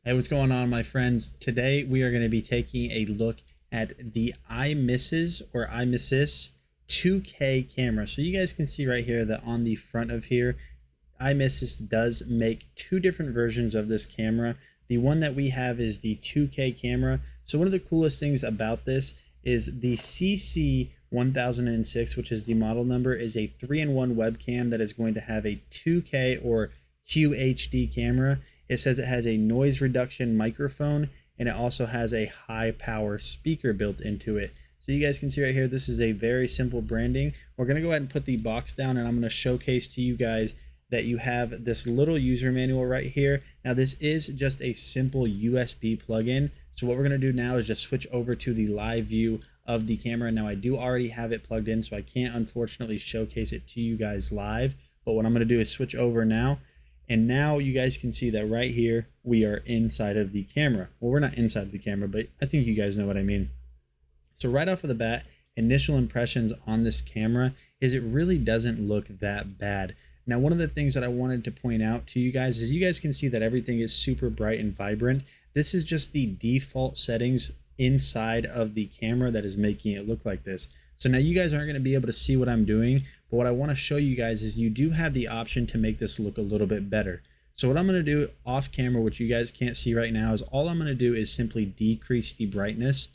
Hey, what's going on, my friends? Today we are going to be taking a look at the IMISES or IMISES 2K camera. So you guys can see right here that on the front of here, IMISES does make two different versions of this camera. The one that we have is the 2K camera. So one of the coolest things about this is the CC1006, which is the model number, is a 3-in-1 webcam that is going to have a 2K or QHD camera. It says it has a noise reduction microphone, and it also has a high power speaker built into it. So you guys can see right here, this is a very simple branding. We're going to go ahead and put the box down, and I'm going to showcase to you guys that you have this little user manual right here. Now this is just a simple USB plug-in. So what we're going to do now is just switch over to the live view of the camera. Now I do already have it plugged in, so I can't unfortunately showcase it to you guys live. But what I'm going to do is switch over now. And now you guys can see that right here, we are inside of the camera. Well, we're not inside of the camera, but I think you guys know what I mean. So right off of the bat, initial impressions on this camera is it really doesn't look that bad. Now, one of the things that I wanted to point out to you guys is you guys can see that everything is super bright and vibrant. This is just the default settings inside of the camera that is making it look like this. So now you guys aren't going to be able to see what I'm doing, but what I want to show you guys is you do have the option to make this look a little bit better. So what I'm going to do off camera, which you guys can't see right now, is all I'm going to do is simply decrease the brightness.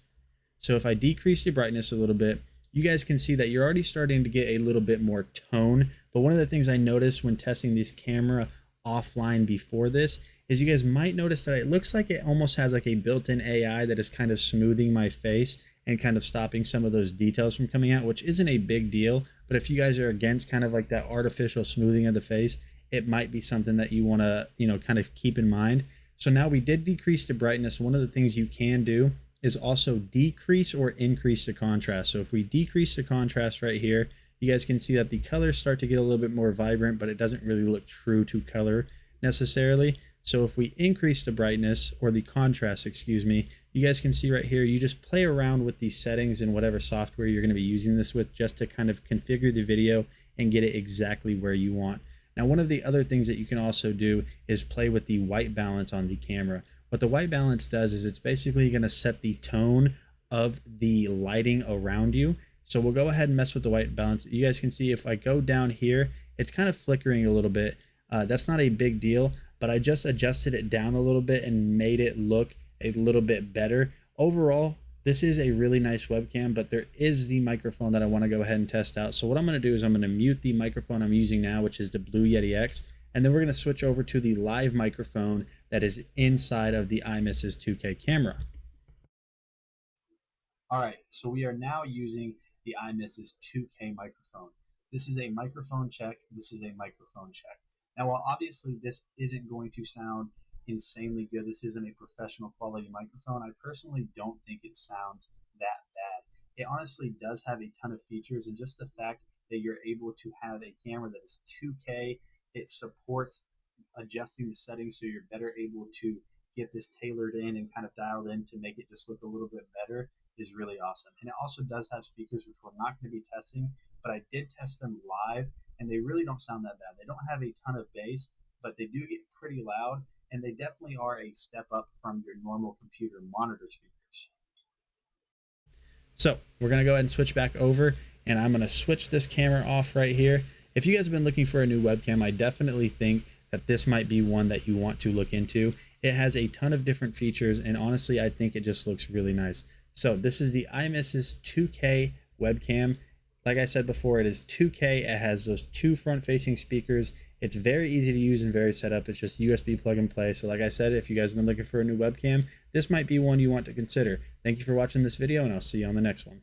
So if I decrease the brightness a little bit, you guys can see that you're already starting to get a little bit more tone. But one of the things I noticed when testing this camera offline before this is you guys might notice that it looks like it almost has like a built-in AI that is kind of smoothing my face and kind of stopping some of those details from coming out, which isn't a big deal. But if you guys are against kind of like that artificial smoothing of the face, it might be something that you want to, kind of keep in mind. So now we did decrease the brightness. One of the things you can do is also decrease or increase the contrast. So if we decrease the contrast right here, you guys can see that the colors start to get a little bit more vibrant, but it doesn't really look true to color necessarily. So if we increase the brightness or the contrast, excuse me, you guys can see right here, you just play around with these settings in whatever software you're going to be using this with just to kind of configure the video and get it exactly where you want. Now, one of the other things that you can also do is play with the white balance on the camera. What the white balance does is it's basically going to set the tone of the lighting around you. So we'll go ahead and mess with the white balance. You guys can see if I go down here, it's kind of flickering a little bit. That's not a big deal, but I just adjusted it down a little bit and made it look a little bit better. Overall, this is a really nice webcam, but there is the microphone that I want to go ahead and test out. So what I'm going to do is I'm going to mute the microphone I'm using now, which is the Blue Yeti X. And then we're going to switch over to the live microphone that is inside of the IMISES 2K camera. All right, so we are now using the IMISES 2K microphone. This is a microphone check. This is a microphone check. Now, while obviously this isn't going to sound insanely good, this isn't a professional quality microphone, I personally don't think it sounds that bad. It honestly does have a ton of features, and just the fact that you're able to have a camera that is 2K, it supports adjusting the settings so you're better able to get this tailored in and kind of dialed in to make it just look a little bit better is really awesome. And it also does have speakers, which we're not going to be testing, but I did test them live and they really don't sound that bad. They don't have a ton of bass, but they do get pretty loud, and they definitely are a step up from your normal computer monitor speakers. So we're going to go ahead and switch back over, and I'm going to switch this camera off right here. If you guys have been looking for a new webcam, I definitely think that this might be one that you want to look into. It has a ton of different features, and honestly, I think it just looks really nice. So this is the IMISES 2K webcam. Like I said before, it is 2K. It has those two front-facing speakers. It's very easy to use and very set up. It's just USB plug and play. So like I said, if you guys have been looking for a new webcam, this might be one you want to consider. Thank you for watching this video, and I'll see you on the next one.